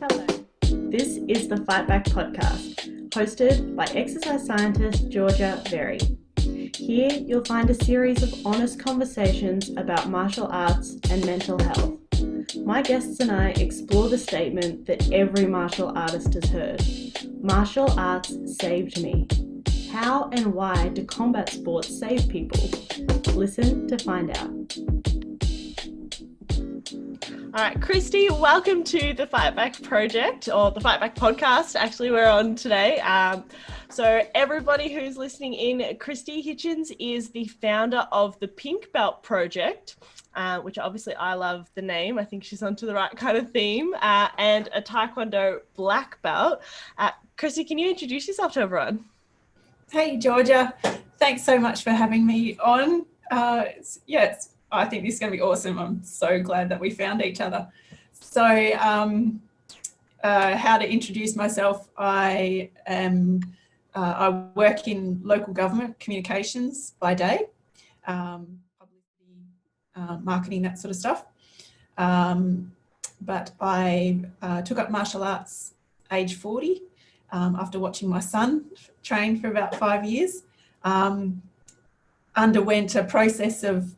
Hello. This is the Fight Back podcast, hosted by exercise scientist Georgia Very. Here you'll find a series of honest conversations about martial arts and mental health. My guests and I explore the statement that every martial artist has heard. Martial arts saved me. How and why do combat sports save people? Listen to find out. All right, Kristy, welcome to the Fight Back project, or the Fight Back podcast. Actually, we're on today. So everybody who's listening in, Kristy Hitchens is the founder of the Pink Belt Project, which obviously I love the name. I think she's onto the right kind of theme, and a Taekwondo black belt. Kristy, can you introduce yourself to everyone? Hey, Georgia. Thanks so much for having me on. Yes, I think this is going to be awesome. I'm so glad that we found each other. So how to introduce myself. I work in local government communications by day, publicity, marketing, that sort of stuff. But I took up martial arts age 40 after watching my son train for about 5 years. Underwent a process of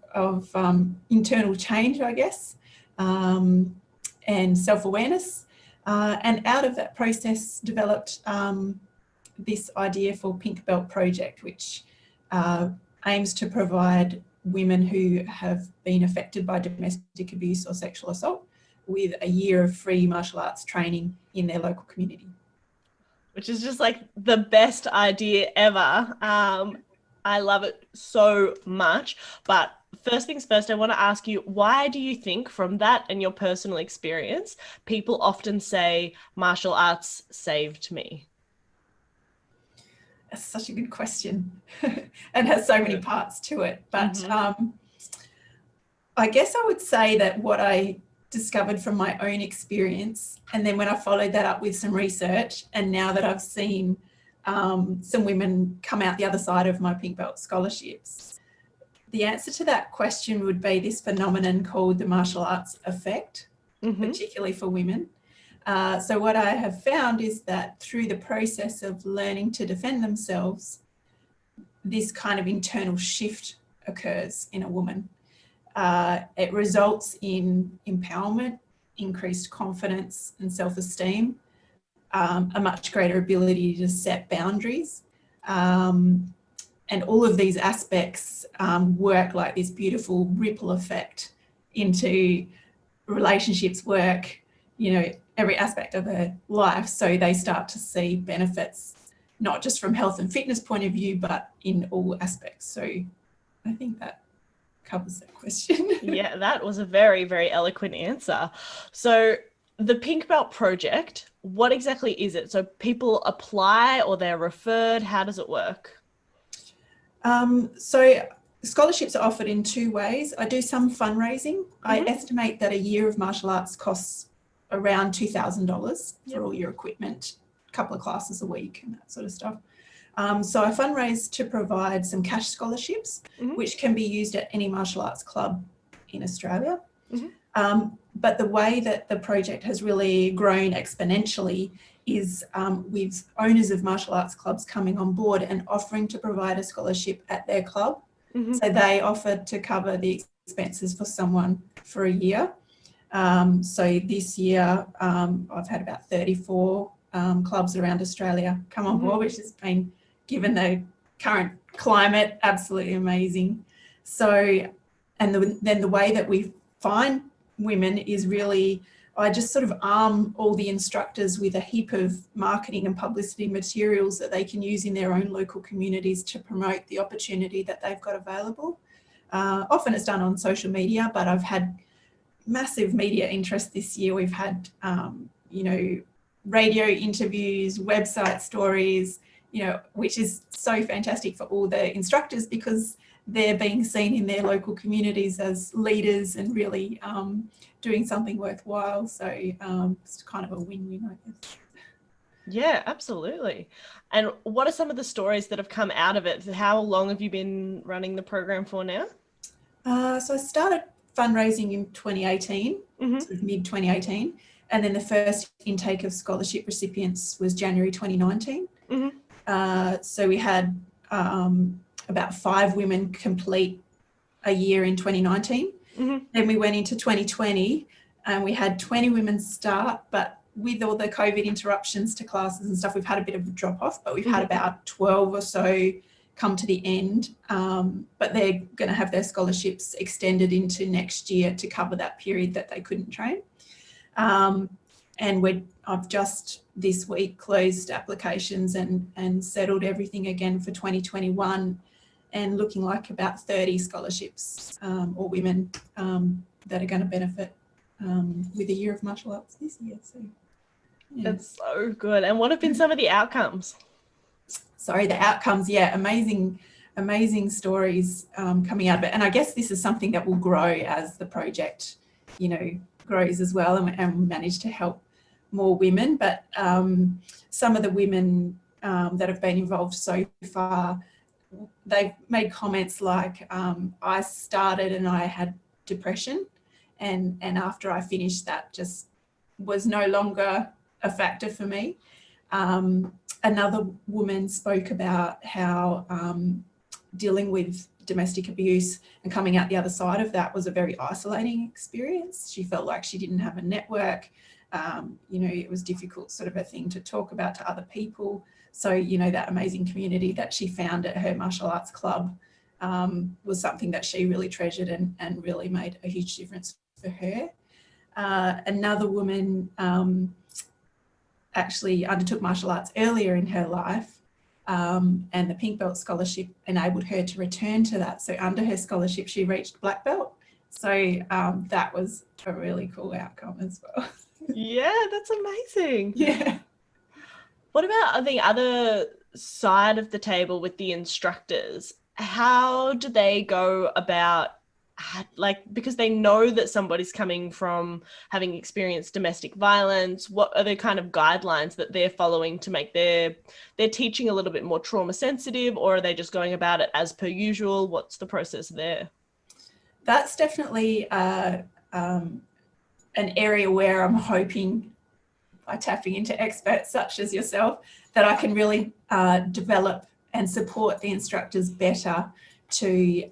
internal change, I guess, and self-awareness. And out of that process developed this idea for Pink Belt Project, which aims to provide women who have been affected by domestic abuse or sexual assault with a year of free martial arts training in their local community. Which is just like the best idea ever. I love it so much. But first things first, I want to ask you, why do you think from that and your personal experience, people often say martial arts saved me? That's such a good question and has so many parts to it. But I guess I would say that what I discovered from my own experience, and then when I followed that up with some research, and now that I've seen some women come out the other side of my Pink Belt scholarships, the answer to that question would be this phenomenon called the martial arts effect, particularly for women. So what I have found is that through the process of learning to defend themselves, this kind of internal shift occurs in a woman. It results in empowerment, increased confidence and self-esteem, a much greater ability to set boundaries. And all of these aspects work like this beautiful ripple effect into relationships, work, every aspect of their life. So they start to see benefits, not just from health and fitness point of view, but in all aspects. So I think that covers that question. Yeah, that was a very, very eloquent answer. So the Pink Belt Project, what exactly is it? So people apply or they're referred? How does it work? So scholarships are offered in two ways. I do some fundraising. I estimate that a year of martial arts costs around $2,000 for all your equipment, a couple of classes a week and that sort of stuff. So I fundraise to provide some cash scholarships, which can be used at any martial arts club in Australia. But the way that the project has really grown exponentially is with owners of martial arts clubs coming on board and offering to provide a scholarship at their club. So they offered to cover the expenses for someone for a year. So this year I've had about 34 clubs around Australia come on board, which has been, given the current climate, absolutely amazing. So, and then the way that we find women is really, I just sort of arm all the instructors with a heap of marketing and publicity materials that they can use in their own local communities to promote the opportunity that they've got available. Often it's done on social media, but I've had massive media interest this year. We've had, radio interviews, website stories, which is so fantastic for all the instructors because they're being seen in their local communities as leaders and really doing something worthwhile. So it's kind of a win-win, I guess. Yeah, absolutely. And what are some of the stories that have come out of it? How long have you been running the program for now? So I started fundraising in 2018, sort of mid-2018, And then the first intake of scholarship recipients was January 2019. So we had about 5 women complete a year in 2019. Then we went into 2020 and we had 20 women start, but with all the COVID interruptions to classes and stuff, we've had a bit of a drop off, but we've had about 12 or so come to the end. But they're going to have their scholarships extended into next year to cover that period that they couldn't train. And I've just this week closed applications and settled everything again for 2021, and looking like about 30 scholarships or women that are going to benefit with a year of martial arts this year. So, yeah. That's so good. And what have been some of the outcomes? Sorry, the outcomes, yeah, amazing stories coming out of it. And I guess this is something that will grow as the project, grows as well, and we manage to help more women. But some of the women that have been involved so far, they've made comments like, I started and I had depression, and after I finished, that just was no longer a factor for me. Another woman spoke about how dealing with domestic abuse and coming out the other side of that was a very isolating experience. She felt like she didn't have a network. It was difficult sort of a thing to talk about to other people. So, that amazing community that she found at her martial arts club was something that she really treasured and really made a huge difference for her. Another woman actually undertook martial arts earlier in her life, and the Pink Belt Scholarship enabled her to return to that. So under her scholarship, she reached Black Belt. So that was a really cool outcome as well. Yeah, that's amazing. Yeah. What about the other side of the table with the instructors? How do they go about, because they know that somebody's coming from having experienced domestic violence? What are the kind of guidelines that they're following to make their teaching a little bit more trauma sensitive, or are they just going about it as per usual? What's the process there? That's definitely an area where I'm hoping, by tapping into experts such as yourself, that I can really develop and support the instructors better to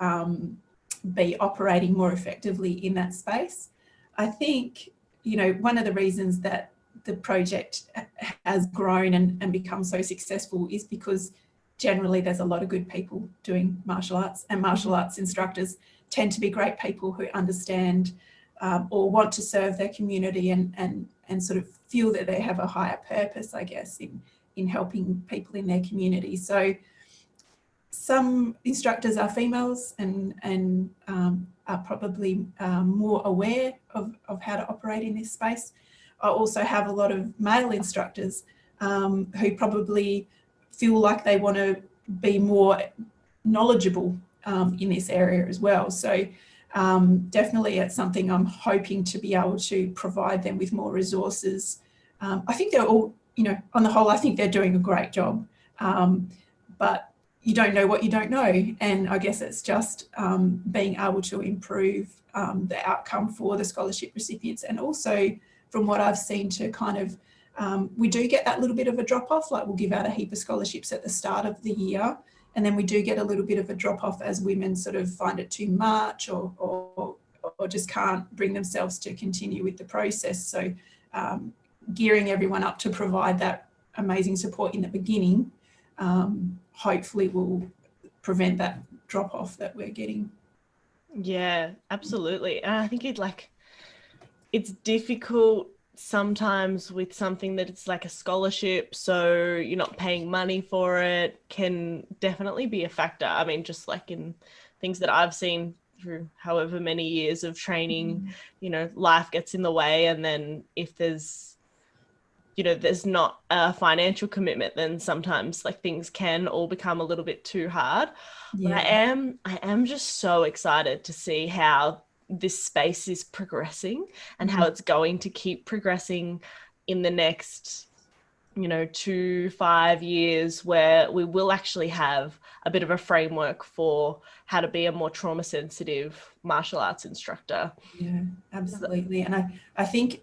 be operating more effectively in that space. I think, one of the reasons that the project has grown and become so successful is because generally there's a lot of good people doing martial arts, and martial arts instructors tend to be great people who understand or want to serve their community and sort of feel that they have a higher purpose, I guess, in helping people in their community. So some instructors are females and are probably more aware of how to operate in this space. I also have a lot of male instructors who probably feel like they want to be more knowledgeable in this area as well. So definitely it's something I'm hoping to be able to provide them with more resources. I think they're all, on the whole, I think they're doing a great job. But you don't know what you don't know. And I guess it's just being able to improve the outcome for the scholarship recipients. And also from what I've seen to kind of, we do get that little bit of a drop off, like we'll give out a heap of scholarships at the start of the year. And then we do get a little bit of a drop off as women sort of find it too much or just can't bring themselves to continue with the process. So gearing everyone up to provide that amazing support in the beginning hopefully will prevent that drop off that we're getting. Yeah, absolutely. And I think it's difficult sometimes with something that it's like a scholarship, so you're not paying money for it, can definitely be a factor. I mean, just like in things that I've seen through however many years of training, life gets in the way, and then if there's not a financial commitment, then sometimes like things can all become a little bit too hard. Yeah. But I am just so excited to see how this space is progressing and how it's going to keep progressing in the next 2-5 years, where we will actually have a bit of a framework for how to be a more trauma sensitive martial arts instructor. Yeah, absolutely. And I think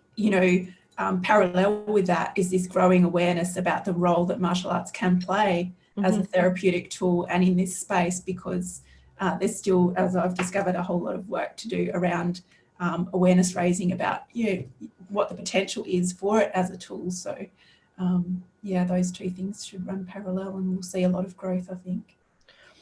parallel with that is this growing awareness about the role that martial arts can play as a therapeutic tool and in this space, because there's still, as I've discovered, a whole lot of work to do around awareness raising about what the potential is for it as a tool. So those two things should run parallel, and we'll see a lot of growth, I think.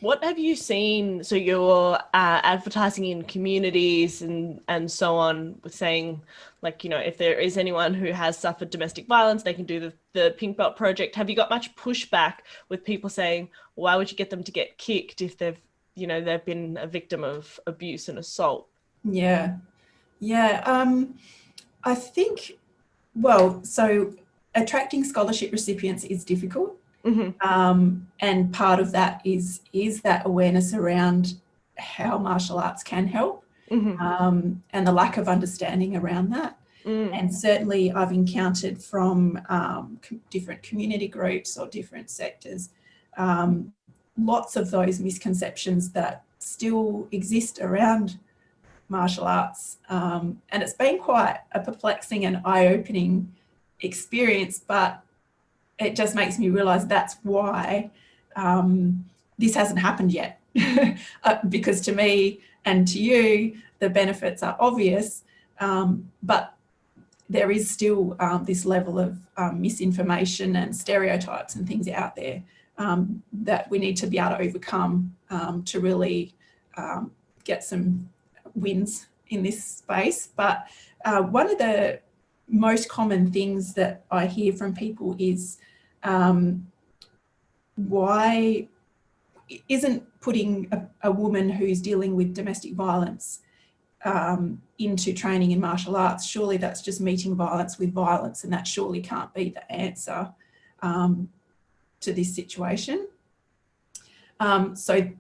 What have you seen? So you're advertising in communities and so on, with saying, like, if there is anyone who has suffered domestic violence, they can do the Pink Belt Project. Have you got much pushback with people saying, why would you get them to get kicked if they've been a victim of abuse and assault? Yeah. I think, so attracting scholarship recipients is difficult. And part of that is that awareness around how martial arts can help, and the lack of understanding around that. And certainly I've encountered from different community groups or different sectors, lots of those misconceptions that still exist around martial arts. And it's been quite a perplexing and eye-opening experience, but it just makes me realise that's why this hasn't happened yet. Because to me and to you, the benefits are obvious, but there is still this level of misinformation and stereotypes and things out there that we need to be able to overcome to really get some wins in this space. But one of the most common things that I hear from people is why isn't putting a woman who's dealing with domestic violence into training in martial arts? Surely that's just meeting violence with violence, and that surely can't be the answer to this situation. So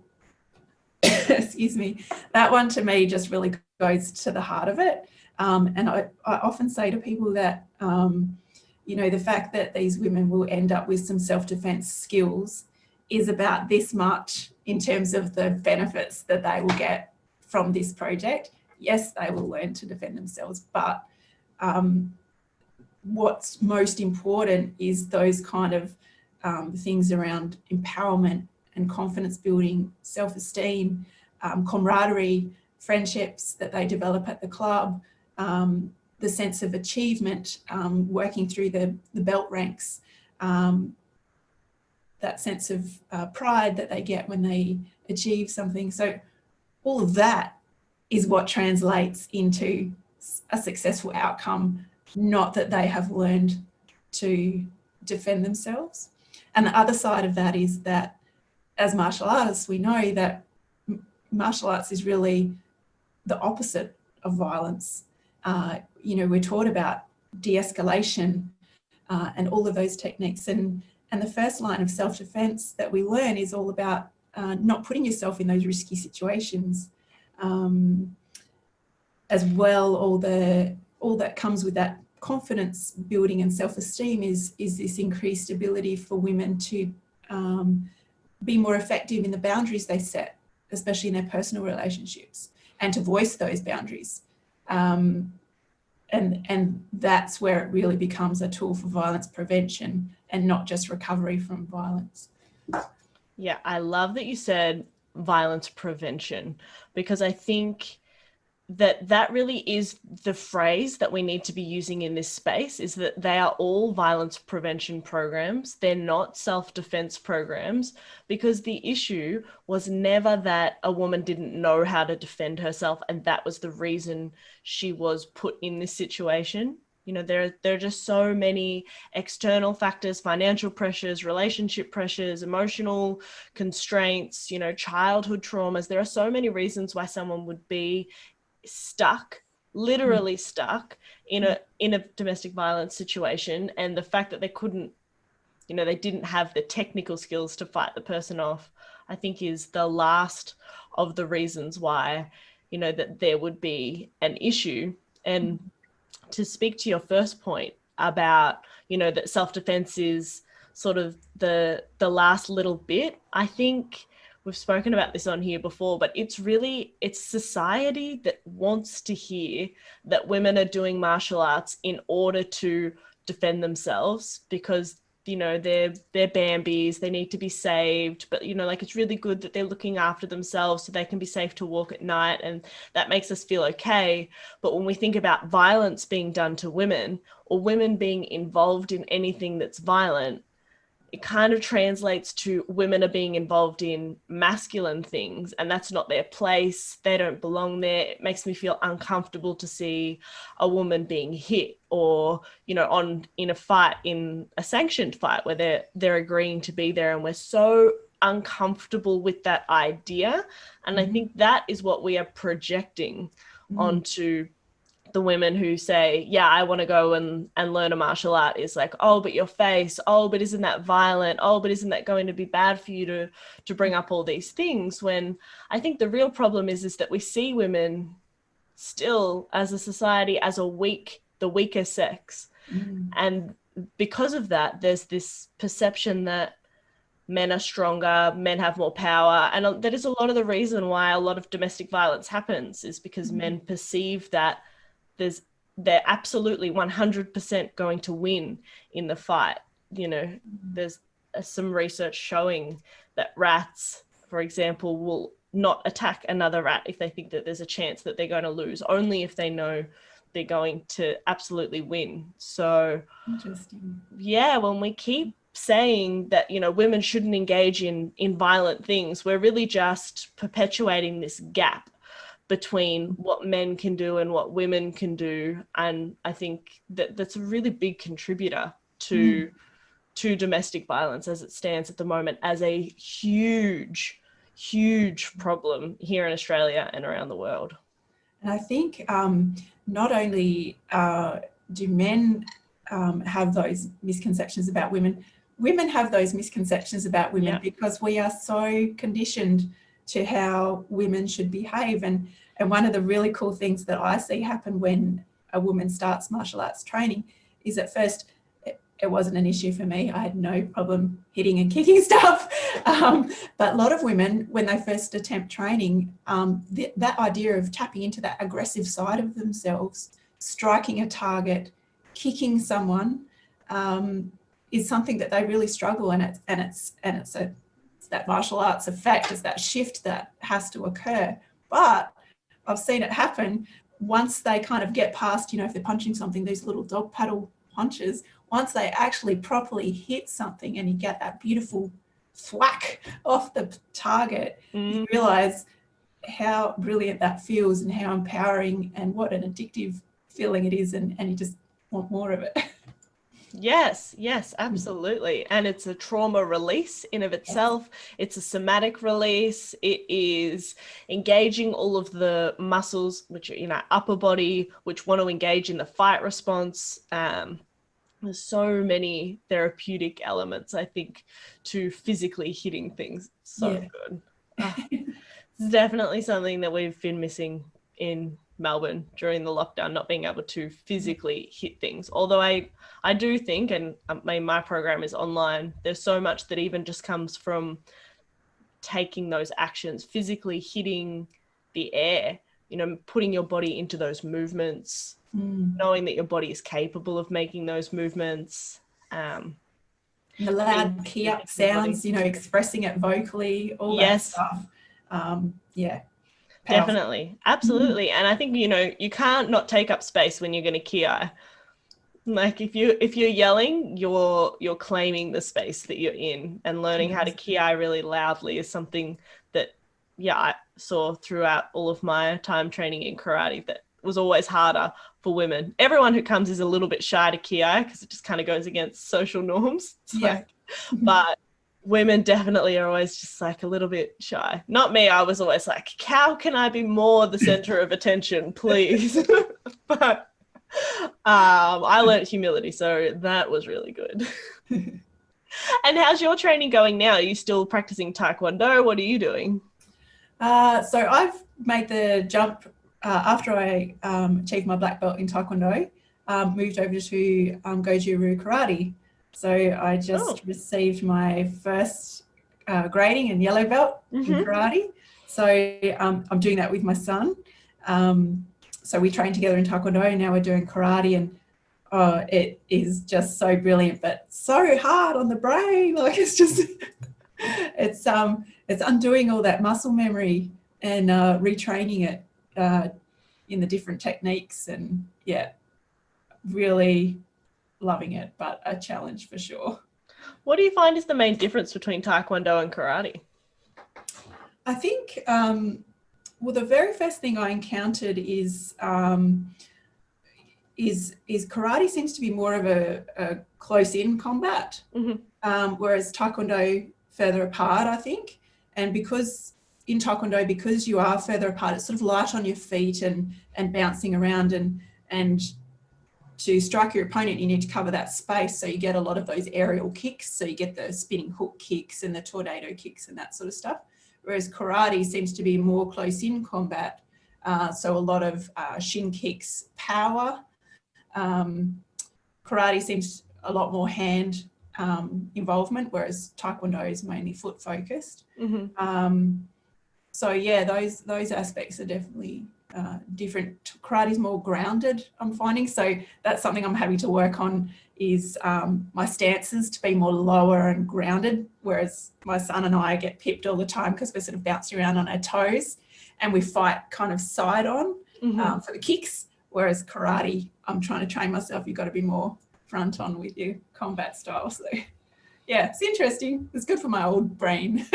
excuse me, that one to me just really goes to the heart of it. And I often say to people that, the fact that these women will end up with some self-defense skills is about this much in terms of the benefits that they will get from this project. Yes, they will learn to defend themselves, but what's most important is those kind of things around empowerment and confidence building, self-esteem, camaraderie, friendships that they develop at the club, the sense of achievement, working through the belt ranks, that sense of pride that they get when they achieve something. So all of that is what translates into a successful outcome, not that they have learned to defend themselves. And the other side of that is that as martial artists, we know that martial arts is really the opposite of violence. We're taught about de-escalation and all of those techniques. And the first line of self-defense that we learn is all about not putting yourself in those risky situations. As well, all that comes with that confidence building and self-esteem is this increased ability for women to be more effective in the boundaries they set, especially in their personal relationships, and to voice those boundaries. And that's where it really becomes a tool for violence prevention and not just recovery from violence. Yeah, I love that you said violence prevention, because I think that really is the phrase that we need to be using in this space, is that they are all violence prevention programs. They're not self-defense programs, because the issue was never that a woman didn't know how to defend herself and that was the reason she was put in this situation. There are just so many external factors, financial pressures, relationship pressures, emotional constraints, childhood traumas. There are so many reasons why someone would be stuck, literally stuck in a domestic violence situation. And the fact that they couldn't, they didn't have the technical skills to fight the person off, I think is the last of the reasons why, that there would be an issue. And to speak to your first point about, that self-defense is sort of the last little bit, I think we've spoken about this on here before, but it's society that wants to hear that women are doing martial arts in order to defend themselves, because they're Bambis, they need to be saved, but like it's really good that they're looking after themselves so they can be safe to walk at night, and that makes us feel okay. But when we think about violence being done to women, or women being involved in anything that's violent, it kind of translates to women are being involved in masculine things, and that's not their place. They don't belong there. It makes me feel uncomfortable to see a woman being hit, or in a fight, in a sanctioned fight where they're agreeing to be there, and we're so uncomfortable with that idea. And I think that is what we are projecting onto the women who say, yeah, I want to go and learn a martial art, is like, oh, but your face, oh, but isn't that violent, oh, but isn't that going to be bad for you to bring up all these things, when I think the real problem is that we see women still as a society as the weaker sex. And because of that, there's this perception that men are stronger, men have more power, and that is a lot of the reason why a lot of domestic violence happens, is because men perceive that they're absolutely 100% going to win in the fight. There's some research showing that rats, for example, will not attack another rat if they think that there's a chance that they're going to lose, only if they know they're going to absolutely win. So interesting. Yeah, when we keep saying that women shouldn't engage in violent things, we're really just perpetuating this gap between what men can do and what women can do. And I think that that's a really big contributor to domestic violence as it stands at the moment, as a huge problem here in Australia and around the world. And I think not only do men have those misconceptions about women, women have those misconceptions about women because we are so conditioned to how women should behave. And one of the really cool things that I see happen when a woman starts martial arts training is, at first it wasn't an issue for me. I had no problem hitting and kicking stuff. But a lot of women, when they first attempt training, that idea of tapping into that aggressive side of themselves, striking a target, kicking someone, is something that they really struggle. And it's that martial arts effect, is that shift that has to occur. But I've seen it happen once they kind of get past, if they're punching something, these little dog paddle punches, once they actually properly hit something and you get that beautiful thwack off the target, you realize how brilliant that feels and how empowering and what an addictive feeling it is, and you just want more of it. Yes, absolutely. And it's a trauma release in of itself. It's a somatic release. It is engaging all of the muscles, which are upper body, which want to engage in the fight response. There's so many therapeutic elements, I think, to physically hitting things. Good. It's definitely something that we've been missing in Melbourne during the lockdown, not being able to physically hit things. Although I do think, and my program is online, there's so much that even just comes from taking those actions, physically hitting the air, putting your body into those movements, knowing that your body is capable of making those movements. The loud key up sounds, expressing it vocally, all that stuff. Powerful. Definitely. Absolutely. And I think, you can't not take up space when you're going to ki. Like if you're yelling, you're claiming the space that you're in, and learning how to ki really loudly is something that, I saw throughout all of my time training in karate that was always harder for women. Everyone who comes is a little bit shy to ki because it just kind of goes against social norms. But women definitely are always just like a little bit shy. Not me. I was always like, how can I be more the center of attention, please? But I learned humility, so that was really good. And how's your training going now? Are you still practicing Taekwondo? What are you doing? So I've made the jump after I achieved my black belt in Taekwondo, moved over to Goju-Ryu karate. So I just received my first grading and yellow belt in karate. So I'm doing that with my son. So we train together in Taekwondo, and now we're doing karate, and it is just so brilliant, but so hard on the brain. Like it's just, it's undoing all that muscle memory and retraining it in the different techniques, and yeah, really loving it, but a challenge for sure. What do you find is the main difference between Taekwondo and karate? I think, well, the very first thing I encountered is karate seems to be more of a close-in combat, whereas Taekwondo further apart, I think. And because in Taekwondo, because you are further apart, it's sort of light on your feet and bouncing around, and to strike your opponent, you need to cover that space. So you get a lot of those aerial kicks. So you get the spinning hook kicks and the tornado kicks and that sort of stuff. Whereas karate seems to be more close-in combat. So a lot of shin kicks, power. Karate seems a lot more hand involvement, whereas Taekwondo is mainly foot focused. So yeah, those aspects are definitely different. Karate's more grounded, I'm finding. So that's something I'm having to work on, is my stances to be more lower and grounded, whereas my son and I get pipped all the time because we're sort of bouncing around on our toes, and we fight kind of side on for the kicks, whereas karate, I'm trying to train myself, you've got to be more front on with your combat style. So yeah, it's interesting. It's good for my old brain.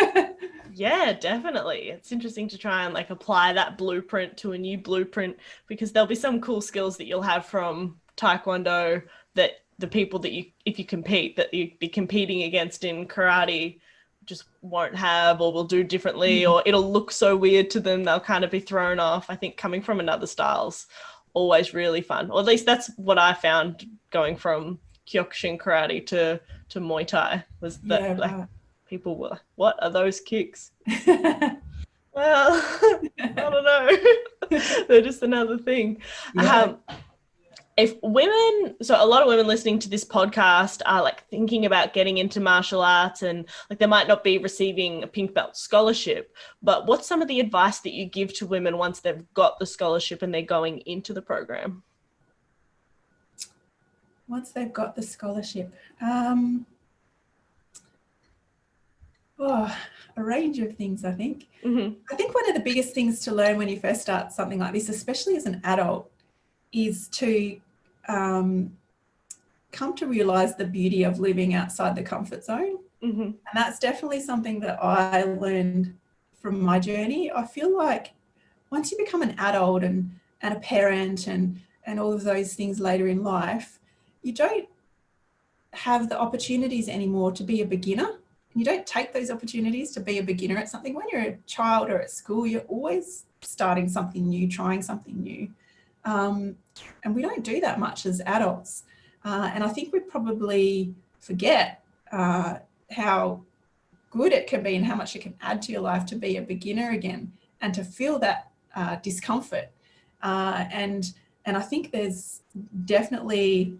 Yeah, definitely. It's interesting to try and like apply that blueprint to a new blueprint, because there'll be some cool skills that you'll have from Taekwondo that the people that you, if you compete, that you'd be competing against in karate just won't have, or will do differently, or it'll look so weird to them, they'll kind of be thrown off. I think coming from another style's always really fun, or at least that's what I found going from Kyokushin karate to Muay Thai, was that people were, what are those kicks? Well, I don't know. They're just another thing. Yeah. If women, so a lot of women listening to this podcast are like thinking about getting into martial arts, and like they might not be receiving a pink belt scholarship, but what's some of the advice that you give to women once they've got the scholarship and they're going into the program? Once they've got the scholarship, a range of things, I think. I think one of the biggest things to learn when you first start something like this, especially as an adult, is to come to realise the beauty of living outside the comfort zone. And that's definitely something that I learned from my journey. I feel like once you become an adult and a parent and all of those things later in life, you don't have the opportunities anymore to be a beginner. You don't take those opportunities to be a beginner at something. When you're a child or at school, you're always starting something new, trying something new. And we don't do that much as adults. And I think we probably forget how good it can be and how much it can add to your life to be a beginner again and to feel that discomfort. And I think there's definitely,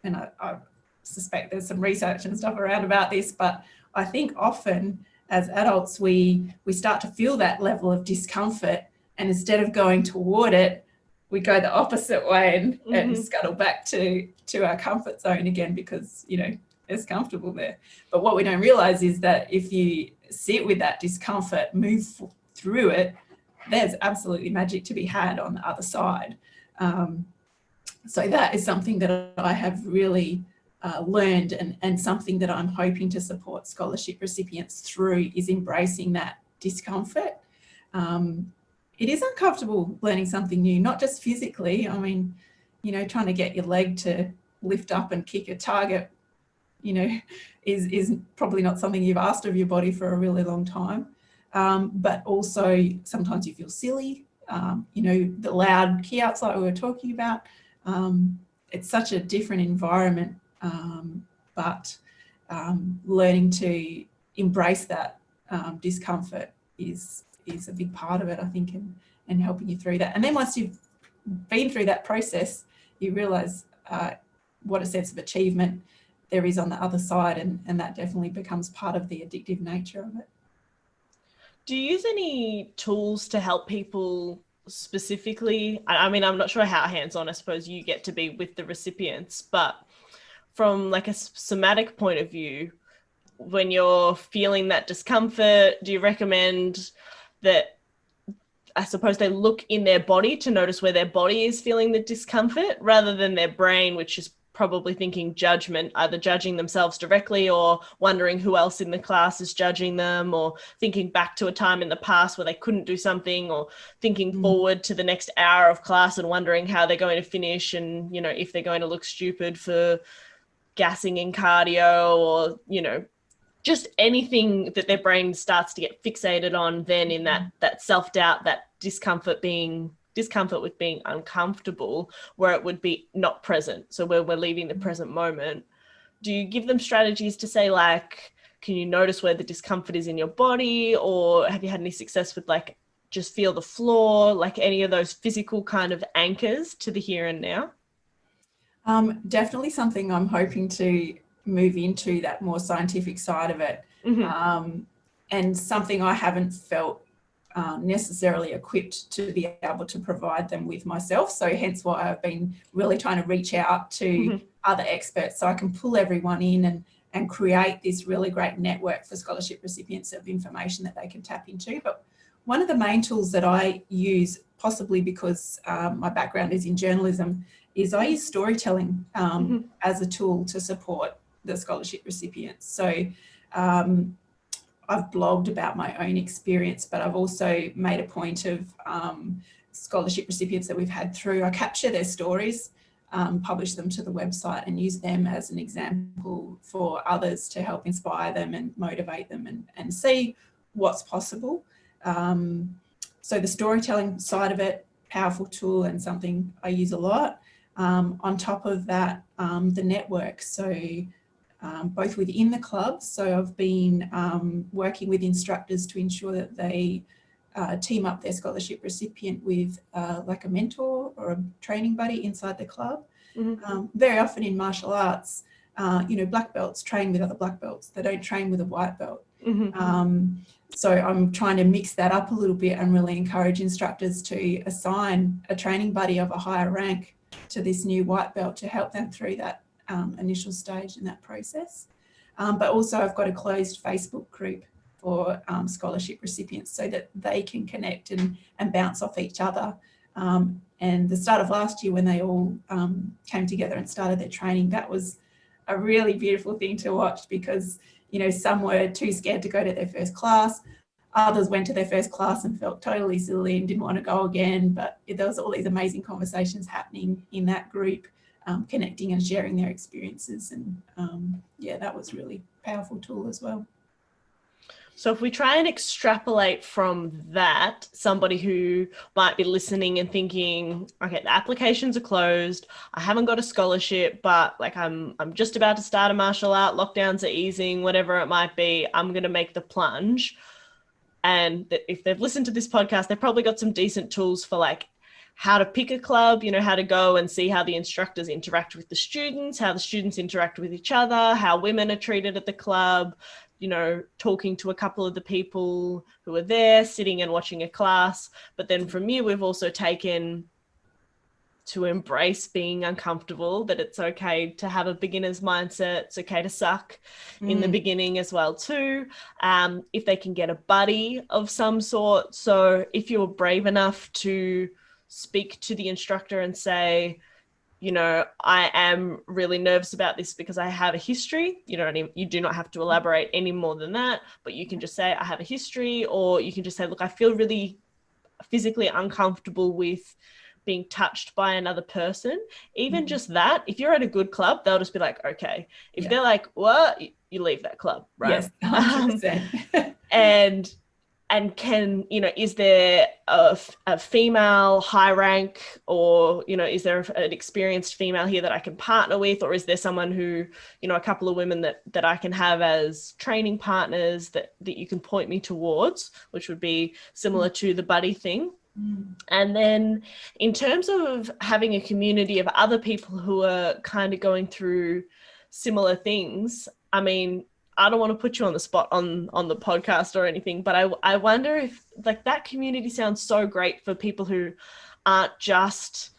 and I suspect there's some research and stuff around about this, but I think often as adults, we start to feel that level of discomfort, and instead of going toward it, we go the opposite way and scuttle back to our comfort zone again, because, you know, it's comfortable there. But what we don't realize is that if you sit with that discomfort, move through it, there's absolutely magic to be had on the other side. So that is something that I have really learned, and something that I'm hoping to support scholarship recipients through, is embracing that discomfort. It is uncomfortable learning something new, not just physically. I mean, you know, trying to get your leg to lift up and kick a target, you know, is probably not something you've asked of your body for a really long time. But also sometimes you feel silly, you know, the loud key outs like we were talking about. It's such a different environment, but learning to embrace that discomfort is a big part of it, I think, and helping you through that. And then once you've been through that process, you realise what a sense of achievement there is on the other side, and that definitely becomes part of the addictive nature of it. Do you use any tools to help people specifically? I mean, I'm not sure how hands-on I suppose you get to be with the recipients, but from like a somatic point of view, when you're feeling that discomfort, do you recommend that, I suppose, they look in their body to notice where their body is feeling the discomfort rather than their brain, which is probably thinking judgment, either judging themselves directly or wondering who else in the class is judging them, or thinking back to a time in the past where they couldn't do something, or thinking forward to the next hour of class and wondering how they're going to finish, and, you know, if they're going to look stupid for gassing in cardio, or, you know, just anything that their brain starts to get fixated on then in that self-doubt, that discomfort with being uncomfortable, where it would be not present. So where we're leaving the present moment. Do you give them strategies to say, like, can you notice where the discomfort is in your body? Or have you had any success with, like, just feel the floor, like any of those physical kind of anchors to the here and now? Definitely something I'm hoping to move into, that more scientific side of it. And something I haven't felt necessarily equipped to be able to provide them with myself. So hence why I've been really trying to reach out to other experts so I can pull everyone in and create this really great network for scholarship recipients of information that they can tap into. But one of the main tools that I use, possibly because my background is in journalism, is I use storytelling as a tool to support the scholarship recipients. So I've blogged about my own experience, but I've also made a point of scholarship recipients that we've had through. I capture their stories, publish them to the website, and use them as an example for others to help inspire them and motivate them and see what's possible. So the storytelling side of it, powerful tool and something I use a lot. On top of that, the network. So both within the club. So I've been working with instructors to ensure that they team up their scholarship recipient with like a mentor or a training buddy inside the club. Very often in martial arts, you know, black belts train with other black belts. They don't train with a white belt. So I'm trying to mix that up a little bit and really encourage instructors to assign a training buddy of a higher rank to this new white belt to help them through that initial stage in that process. But also I've got a closed Facebook group for scholarship recipients so that they can connect and bounce off each other. And the start of last year, when they all came together and started their training, that was a really beautiful thing to watch, because, you know, some were too scared to go to their first class. Others went to their first class and felt totally silly and didn't want to go again. But there was all these amazing conversations happening in that group, connecting and sharing their experiences. And yeah, that was really a powerful tool as well. So if we try and extrapolate from that, somebody who might be listening and thinking, okay, the applications are closed, I haven't got a scholarship, but like I'm just about to start a martial art, lockdowns are easing, whatever it might be, I'm going to make the plunge. And if they've listened to this podcast, they've probably got some decent tools for like how to pick a club, you know, how to go and see how the instructors interact with the students, how the students interact with each other, how women are treated at the club, you know, talking to a couple of the people who are there, sitting and watching a class. But then from you, we've also taken to embrace being uncomfortable, that it's okay to have a beginner's mindset. It's okay to suck in the beginning as well too. If they can get a buddy of some sort. So if you're brave enough to speak to the instructor and say, you know, I am really nervous about this because I have a history. You do not have to elaborate any more than that, but you can just say, I have a history, or you can just say, look, I feel really physically uncomfortable with being touched by another person. Even just that, if you're at a good club, they'll just be like, okay. If they're like, what? You leave that club, right? Yes, 100%. And can, you know, is there a female high rank, or, you know, is there an experienced female here that I can partner with? Or is there someone who, you know, a couple of women that I can have as training partners that you can point me towards, which would be similar to the buddy thing. And then in terms of having a community of other people who are kind of going through similar things, I mean, I don't want to put you on the spot on the podcast or anything, but I wonder if like that community sounds so great for people who aren't just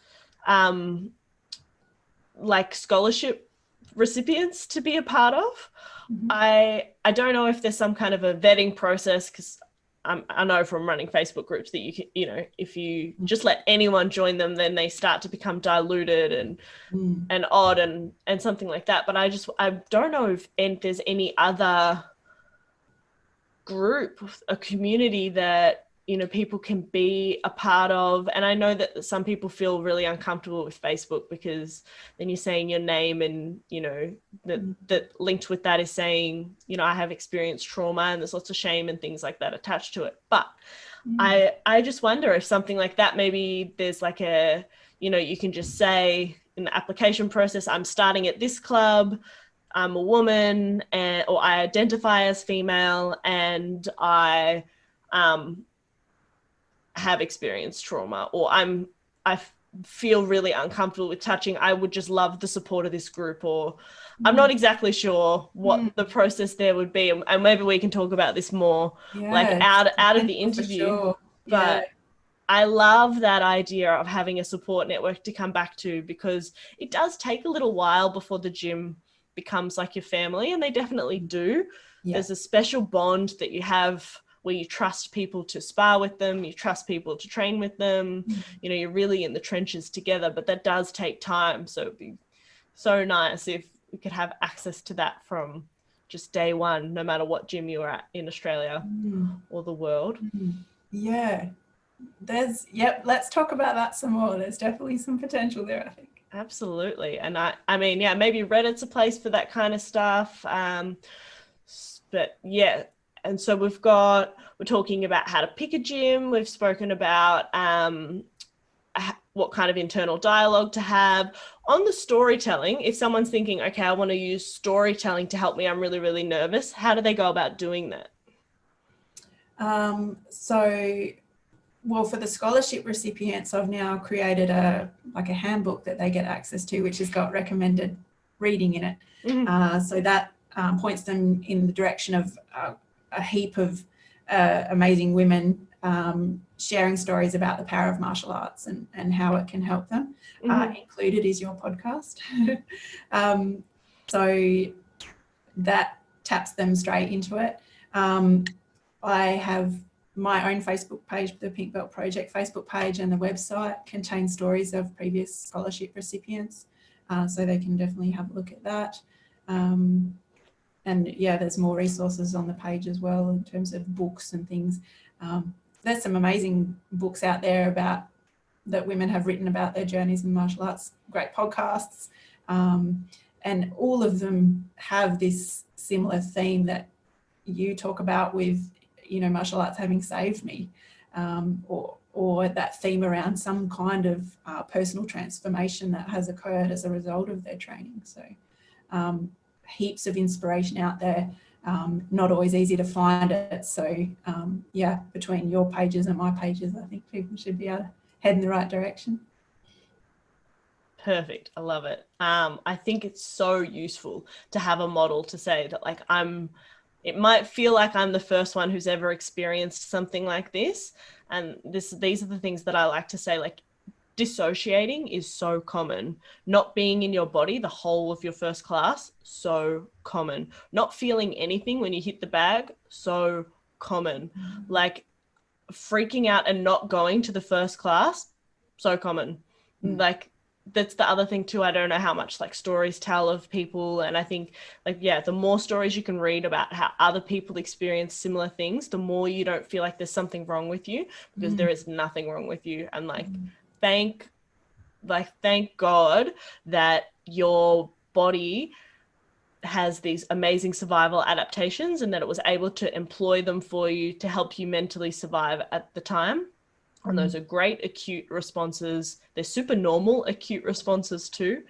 like scholarship recipients to be a part of. Mhm. I don't know if there's some kind of a vetting process, because I know from running Facebook groups that you can, you know, if you just let anyone join them, then they start to become diluted and odd and something like that. But I don't know if there's any other group, a community that, you know, people can be a part of. And I know that some people feel really uncomfortable with Facebook because then you're saying your name, and, you know, that linked with that is saying, you know, I have experienced trauma, and there's lots of shame and things like that attached to it. But I just wonder if something like that, maybe there's like a, you know, you can just say in the application process, I'm starting at this club, I'm a woman, or I identify as female, and I have experienced trauma, or I feel really uncomfortable with touching. I would just love the support of this group, or I'm not exactly sure what the process there would be, and maybe we can talk about this more like out of the interview. Sure. But I love that idea of having a support network to come back to, because it does take a little while before the gym becomes like your family, and they definitely do. There's a special bond that you have where you trust people to spar with them, you trust people to train with them, you know, you're really in the trenches together, but that does take time. So it'd be so nice if we could have access to that from just day one, no matter what gym you're at in Australia or the world. Yeah. Let's talk about that some more. There's definitely some potential there, I think. Absolutely. And I mean, yeah, maybe Reddit's a place for that kind of stuff. But yeah, and so we're talking about how to pick a gym. We've spoken about what kind of internal dialogue to have. On the storytelling, if someone's thinking, okay, I want to use storytelling to help me, I'm really, really nervous, how do they go about doing that? Well, for the scholarship recipients, I've now created a handbook that they get access to, which has got recommended reading in it. So that points them in the direction of a heap of amazing women sharing stories about the power of martial arts and how it can help them. Included is your podcast. So that taps them straight into it. I have my own Facebook page, the Pink Belt Project Facebook page, and the website contains stories of previous scholarship recipients. So they can definitely have a look at that. And yeah, there's more resources on the page as well in terms of books and things. There's some amazing books out there that women have written about their journeys in martial arts, great podcasts. And all of them have this similar theme that you talk about with, you know, martial arts having saved me, or that theme around some kind of personal transformation that has occurred as a result of their training. So heaps of inspiration out there, not always easy to find it. So yeah, between your pages and my pages, I think people should be able to head in the right direction. Perfect. I love it. I think it's so useful to have a model to say that, like, it might feel like I'm the first one who's ever experienced something like this. And these are the things that I like to say, like, dissociating is so common. Not being in your body the whole of your first class, so common. Not feeling anything when you hit the bag, so common. Like, freaking out and not going to the first class, so common. Like, that's the other thing too. I don't know how much like stories tell of people, and I think, like, yeah, the more stories you can read about how other people experience similar things, the more you don't feel like there's something wrong with you, because there is nothing wrong with you. And like, thank God that your body has these amazing survival adaptations, and that it was able to employ them for you to help you mentally survive at the time. And those are great acute responses. They're super normal acute responses too.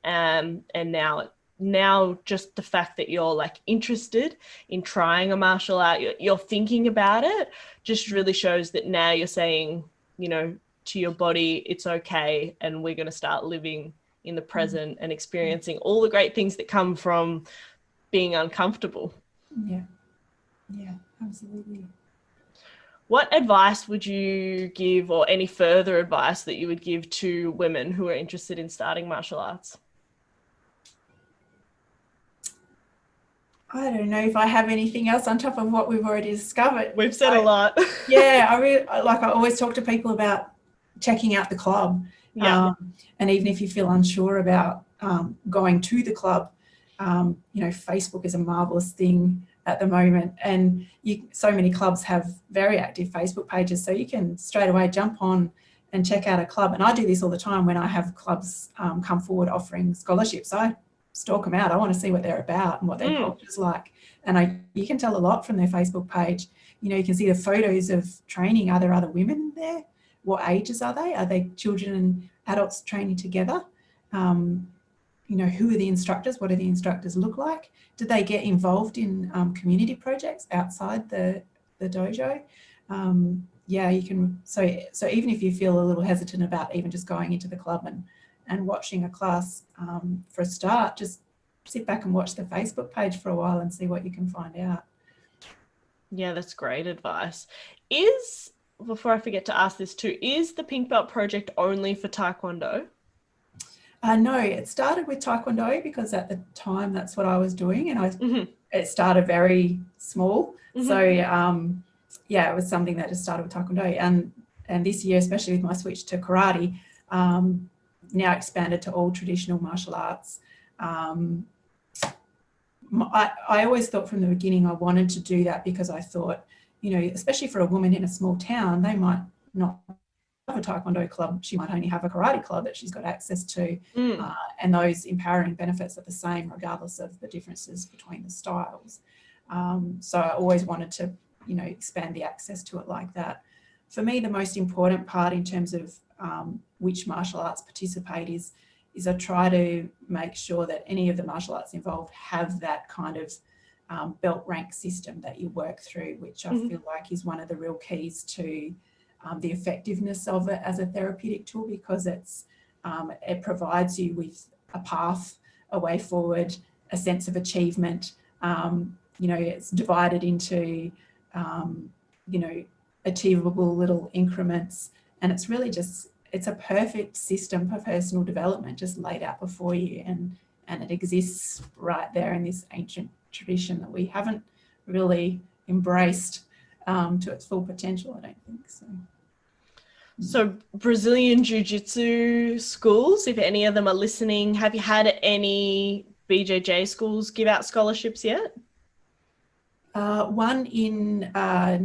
And now just the fact that you're like interested in trying a martial art, you're thinking about it, just really shows that now you're saying, you know, to your body, it's okay. And we're going to start living in the present and experiencing all the great things that come from being uncomfortable. Yeah, yeah, absolutely. What advice would you give, or any further advice that you would give to women who are interested in starting martial arts? I don't know if I have anything else on top of what we've already discovered. We've said a lot. Yeah, I always talk to people about checking out the club. Yeah. And even if you feel unsure about going to the club, Facebook is a marvelous thing at the moment, and so many clubs have very active Facebook pages, so you can straight away jump on and check out a club. And I do this all the time when I have clubs come forward offering scholarships. I stalk them out. I want to see what they're about and what their culture's like. And you can tell a lot from their Facebook page. You can see the photos of training. Are there other women there? What ages are they? Are they children and adults training together? Who are the instructors? What do the instructors look like? Do they get involved in community projects outside the dojo? You can. So even if you feel a little hesitant about even just going into the club and watching a class for a start, just sit back and watch the Facebook page for a while and see what you can find out. Yeah, that's great advice. Before I forget to ask this too, is the Pink Belt Project only for Taekwondo? No, it started with Taekwondo because at the time that's what I was doing, and it started very small. So it was something that just started with Taekwondo, and this year, especially with my switch to karate, now expanded to all traditional martial arts. I always thought from the beginning I wanted to do that because I thought, especially for a woman in a small town, they might not have a Taekwondo club. She might only have a karate club that she's got access to. And those empowering benefits are the same regardless of the differences between the styles. So I always wanted to, expand the access to it like that. For me, the most important part in terms of which martial arts participate is I try to make sure that any of the martial arts involved have that kind of belt rank system that you work through, which I feel like is one of the real keys to the effectiveness of it as a therapeutic tool, because it provides you with a path, a way forward, a sense of achievement. It's divided into, achievable little increments, and it's really just, it's a perfect system for personal development just laid out before you, and it exists right there in this ancient tradition that we haven't really embraced to its full potential, I don't think so. So Brazilian Jiu-Jitsu schools, if any of them are listening, have you had any BJJ schools give out scholarships yet? One in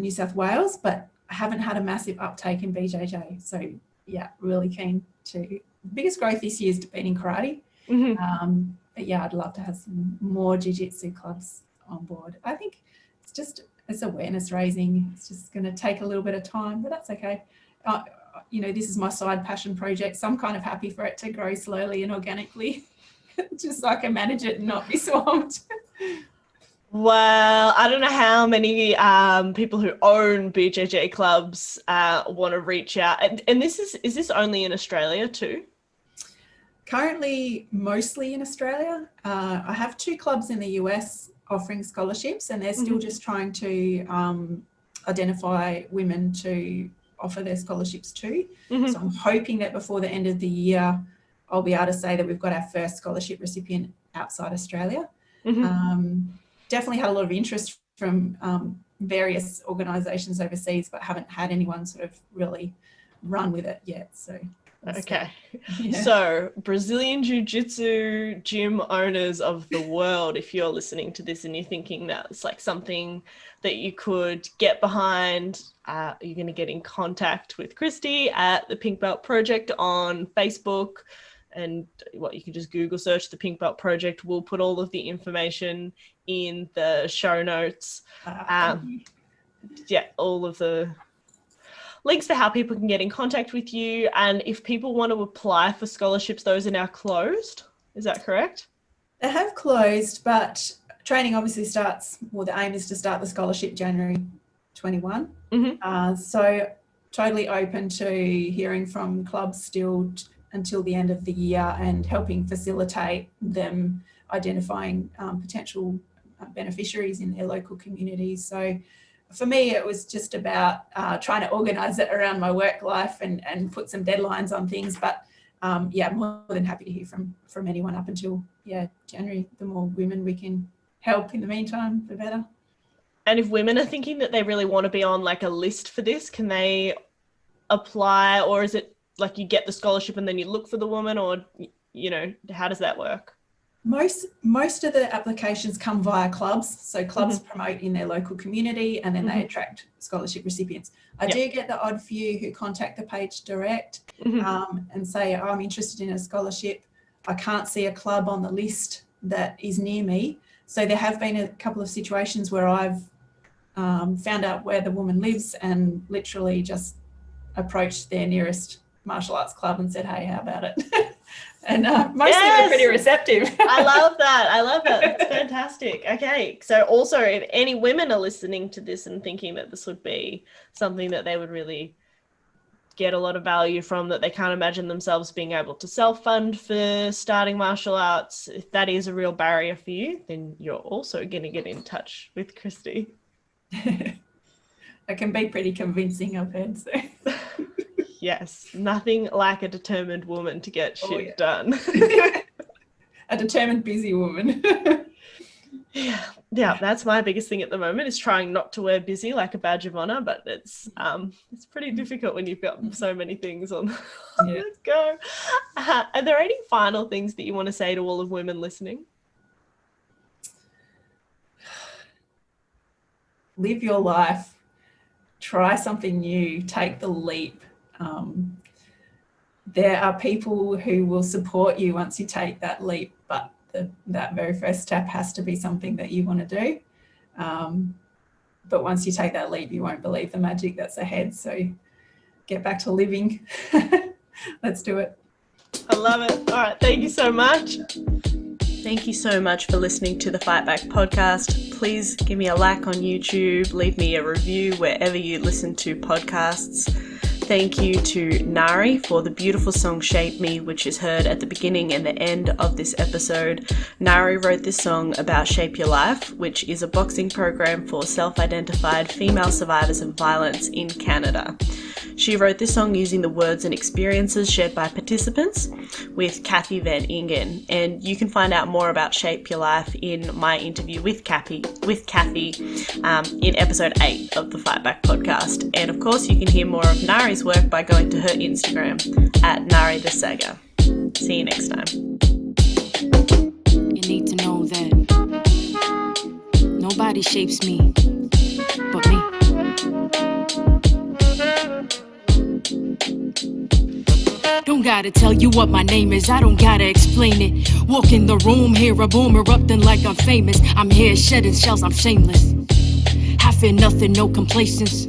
New South Wales, but I haven't had a massive uptake in BJJ. So yeah, really keen to. The biggest growth this year has been in karate. But yeah, I'd love to have some more jiu-jitsu clubs on board. I think it's awareness raising. It's just going to take a little bit of time, but that's okay. This is my side passion project, so I'm kind of happy for it to grow slowly and organically, just so I can manage it and not be swamped. Well, I don't know how many people who own BJJ clubs want to reach out. And is this only in Australia too? Currently, mostly in Australia. I have 2 clubs in the US offering scholarships, and they're still just trying to identify women to offer their scholarships to. So I'm hoping that before the end of the year, I'll be able to say that we've got our first scholarship recipient outside Australia. Definitely had a lot of interest from various organisations overseas, but haven't had anyone sort of really run with it yet. So okay. Yeah. So Brazilian Jiu-Jitsu gym owners of the world, if you're listening to this and you're thinking that's like something that you could get behind, you're going to get in contact with Kristy at the Pink Belt Project on Facebook, and you can just Google search the Pink Belt Project. We'll put all of the information in the show notes. All of the links to how people can get in contact with you. And if people want to apply for scholarships, those are now closed. Is that correct? They have closed, but training obviously starts, the aim is to start the scholarship January 21. So totally open to hearing from clubs still until the end of the year and helping facilitate them identifying potential beneficiaries in their local communities. So for me, it was just about trying to organise it around my work life and put some deadlines on things. But I'm more than happy to hear from anyone up until January. The more women we can help in the meantime, the better. And if women are thinking that they really want to be on like a list for this, can they apply, or is it like you get the scholarship and then you look for the woman, or, you know, how does that work? Most of the applications come via clubs. So clubs promote in their local community, and then they attract scholarship recipients. I do get the odd few who contact the page direct and say, I'm interested in a scholarship. I can't see a club on the list that is near me. So there have been a couple of situations where I've found out where the woman lives and literally just approached their nearest martial arts club and said, hey, how about it? And mostly they're pretty receptive. I love that. That's fantastic. Okay. So also, if any women are listening to this and thinking that this would be something that they would really get a lot of value from, that they can't imagine themselves being able to self-fund for starting martial arts, if that is a real barrier for you, then you're also going to get in touch with Kristy. I can be pretty convincing, I've heard. So. Yes, nothing like a determined woman to get shit done. A determined, busy woman. Yeah, that's my biggest thing at the moment, is trying not to wear busy like a badge of honor, but it's pretty difficult when you've got so many things on. Let's go. Are there any final things that you want to say to all of women listening? Live your life. Try something new. Take the leap. There are people who will support you once you take that leap, but that very first step has to be something that you want to do. But once you take that leap, you won't believe the magic that's ahead. So get back to living. Let's do it. I love it. All right. Thank you so much. Thank you so much for listening to the Fight Back podcast. Please give me a like on YouTube, leave me a review wherever you listen to podcasts. Thank you to Nari for the beautiful song Shape Me, which is heard at the beginning and the end of this episode. Nari wrote this song about Shape Your Life, which is a boxing program for self-identified female survivors of violence in Canada. She wrote this song using the words and experiences shared by participants with Kathy Van Ingen, and you can find out more about Shape Your Life in my interview with Kathy in episode 8 of the Fight Back podcast. And of course, you can hear more of Nari's work by going to her Instagram at Nari the Saga. See you next time. You need to know that nobody shapes me but me. Don't gotta tell you what my name is, I don't gotta explain it. Walk in the room, hear a boom erupting like I'm famous. I'm here shedding shells, I'm shameless. I fear nothing, no complacence.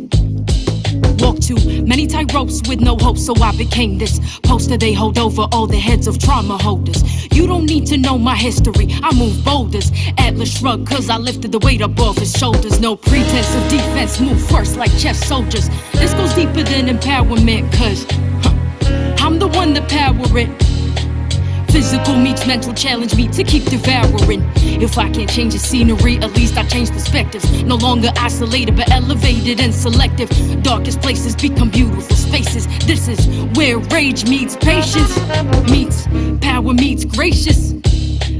Walk too many tight ropes with no hope, so I became this poster they hold over all the heads of trauma holders. You don't need to know my history, I move boulders. Atlas shrug, cause I lifted the weight up off his shoulders. No pretense of defense, move first like chess soldiers. This goes deeper than empowerment, cause I'm the one that power it. Physical meets mental, challenge me to keep devouring. If I can't change the scenery, at least I change perspectives. No longer isolated, but elevated and selective. Darkest places become beautiful spaces. This is where rage meets patience, meets power meets gracious.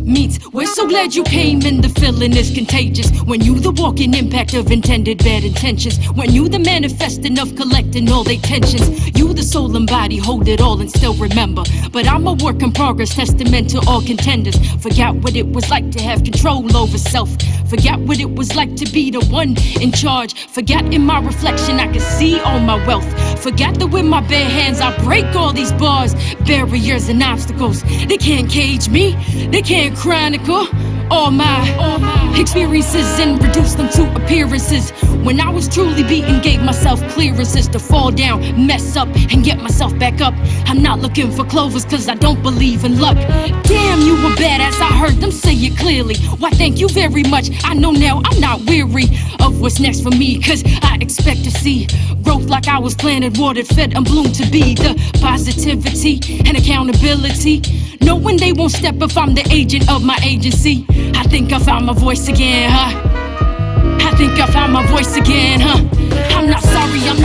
Meets, we're so glad you came, and the feeling is contagious. When you the walking impact of intended bad intentions. When you the manifesting of collecting all they tensions. You the soul and body, hold it all and still remember. But I'm a work in progress, testament to all contenders. Forgot what it was like to have control over self. Forgot what it was like to be the one in charge. Forgot in my reflection I could see all my wealth. Forgot that with my bare hands I break all these bars, barriers and obstacles. They can't cage me, they can't chronicle all my experiences and reduce them to appearances. When I was truly beaten, gave myself clearances to fall down, mess up, and get myself back up. I'm not looking for clovers cause I don't believe in luck. Damn, you were badass, I heard them say it clearly. Why thank you very much, I know now I'm not weary of what's next for me. Cause I expect to see growth like I was planted, watered, fed, and bloomed to be the positivity and accountability. knowing they won't step if I'm the agent of my agency. I think I found my voice again, huh? I think I found my voice again, huh? I'm not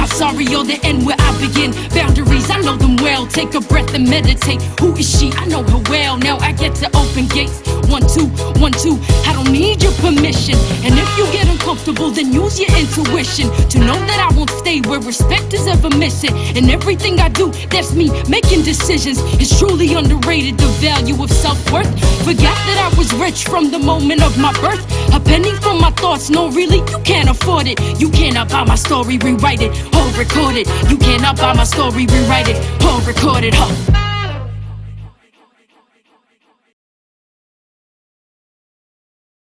sorry, or the end where I begin. Boundaries, I know them well. Take a breath and meditate. Who is she? I know her well. Now I get to open gates. 1, 2, 1, 2. I don't need your permission. And if you get uncomfortable, then use your intuition to know that I won't stay where respect is ever missing. And everything I do, that's me making decisions. It's truly underrated, the value of self-worth. Forgot that I was rich from the moment of my birth. A penny for my thoughts, no really, you can't afford it. You cannot buy my story, rewrite it, or record it. You cannot buy my story, rewrite it, or record it, huh?